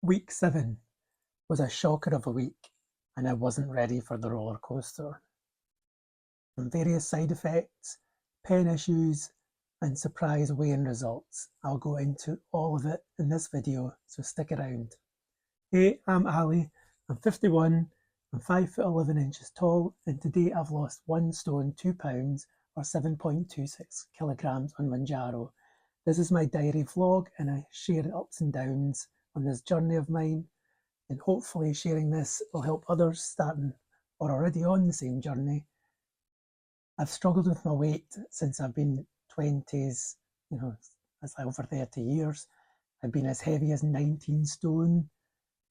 Week 7 was a shocker of a week, and I wasn't ready for the roller coaster. From various side effects, pen issues, and surprise weigh-in results, I'll go into all of it in this video, so stick around. Hey, I'm Ali, I'm 51, I'm 5 foot 11 inches tall, and today I've lost 1 stone 2 pounds or 7.26 kilograms on Mounjaro. This is my diary vlog, and I share ups and downs on this journey of mine, and hopefully sharing this will help others starting or already on the same journey. I've struggled with my weight since I've been 20s, that's like over 30 years. I've been as heavy as 19 stone,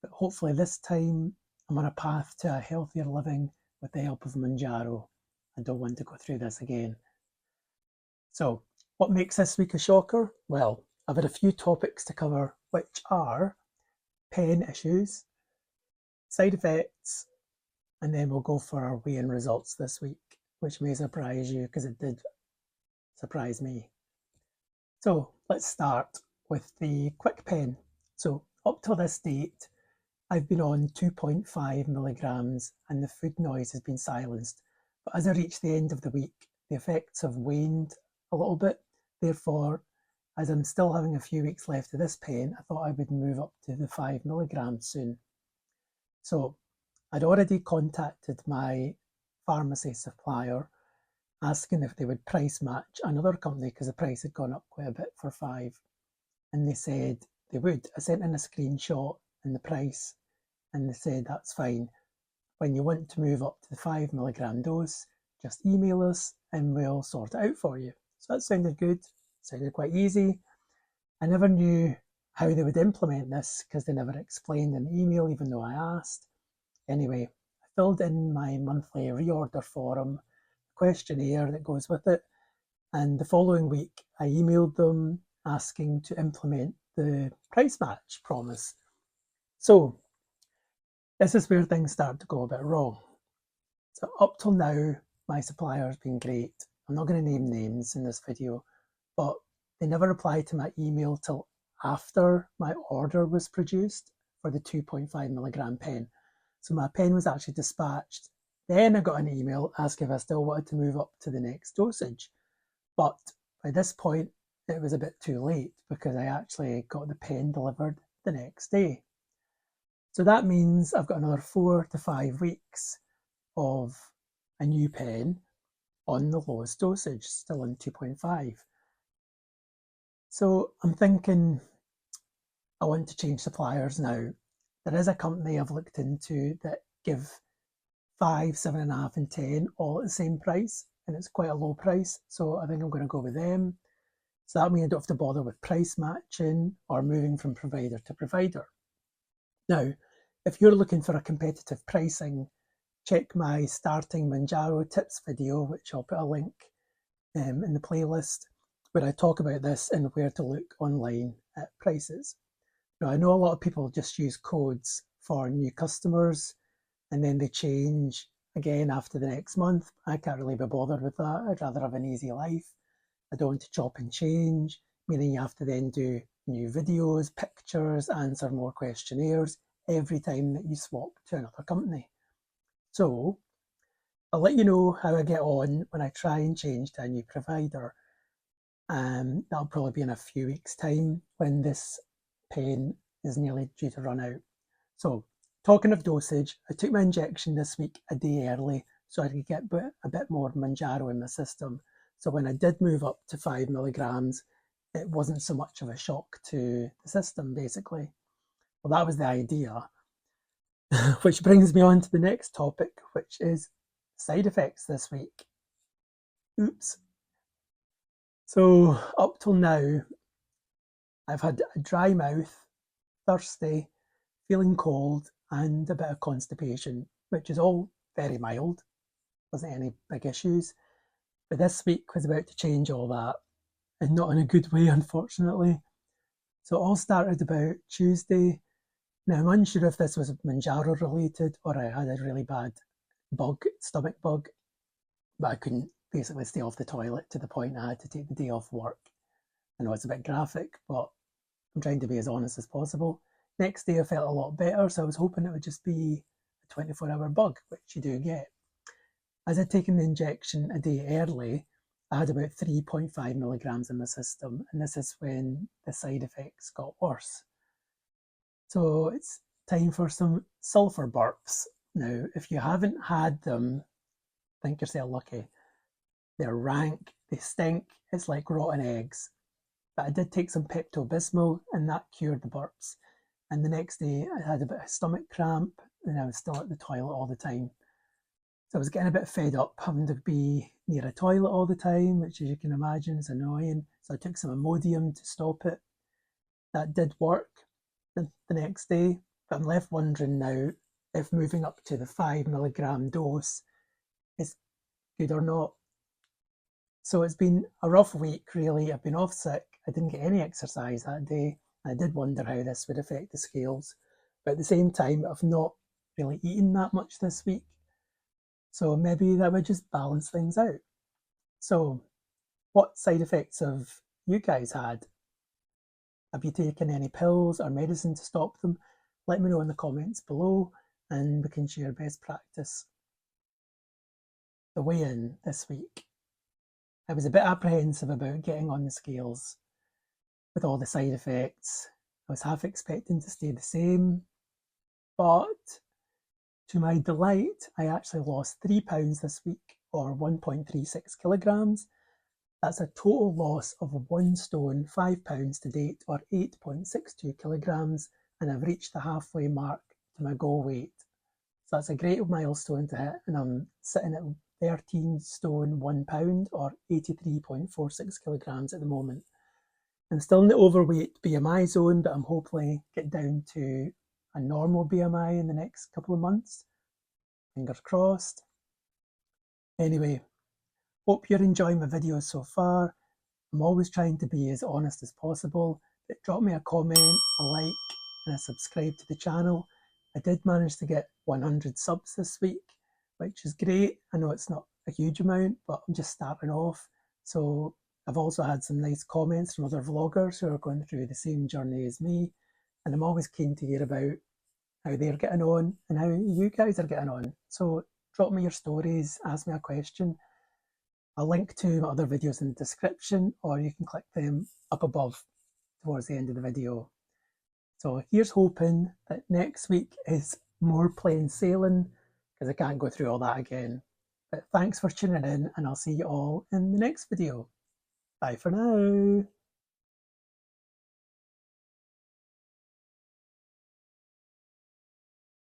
but hopefully this time I'm on a path to a healthier living with the help of Mounjaro. I don't want to go through this again. So, what makes this week a shocker? Well, I've had a few topics to cover, which are pen issues, side effects, and then we'll go for our weigh-in results this week, which may surprise you because it did surprise me. So let's start with the quick pen. So up till this date, I've been on 2.5 milligrams and the food noise has been silenced. But as I reach the end of the week, the effects have waned a little bit. Therefore, as I'm still having a few weeks left of this pen, I thought I would move up to the 5 milligrams soon. So I'd already contacted my pharmacy supplier asking if they would price match another company because the price had gone up quite a bit for 5, and they said they would. I sent in a screenshot and the price, and they said that's fine. When you want to move up to the 5 milligram dose, just email us and we'll sort it out for you. So that sounded good, sounded quite easy. I never knew how they would implement this because they never explained in the email, even though I asked. Anyway, I filled in my monthly reorder form, questionnaire that goes with it, and the following week I emailed them asking to implement the price match promise. So this is where things start to go a bit wrong. So up till now, my supplier has been great. I'm not going to name names in this video, but they never replied to my email till after my order was produced for the 2.5 milligram pen. So my pen was actually dispatched. Then I got an email asking if I still wanted to move up to the next dosage. But by this point, it was a bit too late because I actually got the pen delivered the next day. So that means I've got another 4 to 5 weeks of a new pen on the lowest dosage, still on 2.5. So I'm thinking I want to change suppliers now. There is a company I've looked into that give 5, 7.5 and 10 all at the same price, and it's quite a low price, so I think I'm going to go with them. So that means I don't have to bother with price matching or moving from provider to provider. Now, if you're looking for a competitive pricing, check my starting Mounjaro tips video, which I'll put a link in the playlist, where I talk about this and where to look online at prices. Now, I know a lot of people just use codes for new customers and then they change again after the next month. I can't really be bothered with that. I'd rather have an easy life. I don't want to chop and change, meaning you have to then do new videos, pictures, answer more questionnaires every time that you swap to another company. So I'll let you know how I get on when I try and change to a new provider. That'll probably be in a few weeks' time when this pen is nearly due to run out. So talking of dosage, I took my injection this week a day early so I could get a bit more Mounjaro in my system. So when I did move up to 5 milligrams, it wasn't so much of a shock to the system, basically. Well, that was the idea. Which brings me on to the next topic, which is side effects this week. Oops. So up till now, I've had a dry mouth, thirsty, feeling cold, and a bit of constipation, which is all very mild. Wasn't any big issues. But this week was about to change all that, and not in a good way, unfortunately. So it all started about Tuesday. Now, I'm unsure if this was Mounjaro related or I had a really bad stomach bug, but I couldn't basically stay off the toilet to the point I had to take the day off work. I know it's a bit graphic, but I'm trying to be as honest as possible. Next day I felt a lot better, so I was hoping it would just be a 24-hour bug, which you do get. As I'd taken the injection a day early, I had about 3.5 milligrams in my system, and this is when the side effects got worse. So it's time for some sulphur burps. Now, if you haven't had them, think yourself lucky. They're rank, they stink, it's like rotten eggs. But I did take some Pepto-Bismol and that cured the burps. And the next day I had a bit of stomach cramp and I was still at the toilet all the time. So I was getting a bit fed up having to be near a toilet all the time, which as you can imagine is annoying. So I took some Imodium to stop it. That did work the next day, but I'm left wondering now if moving up to the 5 milligram dose is good or not. So it's been a rough week, really. I've been off sick. I didn't get any exercise that day. I did wonder how this would affect the scales. But at the same time, I've not really eaten that much this week. So maybe that would just balance things out. So what side effects have you guys had? Have you taken any pills or medicine to stop them? Let me know in the comments below and we can share best practice. The weigh-in this week. I was a bit apprehensive about getting on the scales with all the side effects. I was half expecting to stay the same, but to my delight, I actually lost 3 pounds this week, or 1.36 kilograms. That's a total loss of 1 stone, 5 pounds to date, or 8.62 kilograms, and I've reached the halfway mark to my goal weight. So that's a great milestone to hit, and I'm sitting at 13 stone 1 pound, or 83.46 kilograms at the moment. I'm still in the overweight BMI zone, but I'm hopefully get down to a normal BMI in the next couple of months. Fingers crossed. Anyway, hope you're enjoying my videos so far. I'm always trying to be as honest as possible, but drop me a comment, a like, and a subscribe to the channel. I did manage to get 100 subs this week, which is great. I know it's not a huge amount, but I'm just starting off. So I've also had some nice comments from other vloggers who are going through the same journey as me. And I'm always keen to hear about how they're getting on and how you guys are getting on. So drop me your stories, ask me a question. I'll link to my other videos in the description, or you can click them up above towards the end of the video. So here's hoping that next week is more plain sailing, because I can't go through all that again. But thanks for tuning in, and I'll see you all in the next video. Bye for now.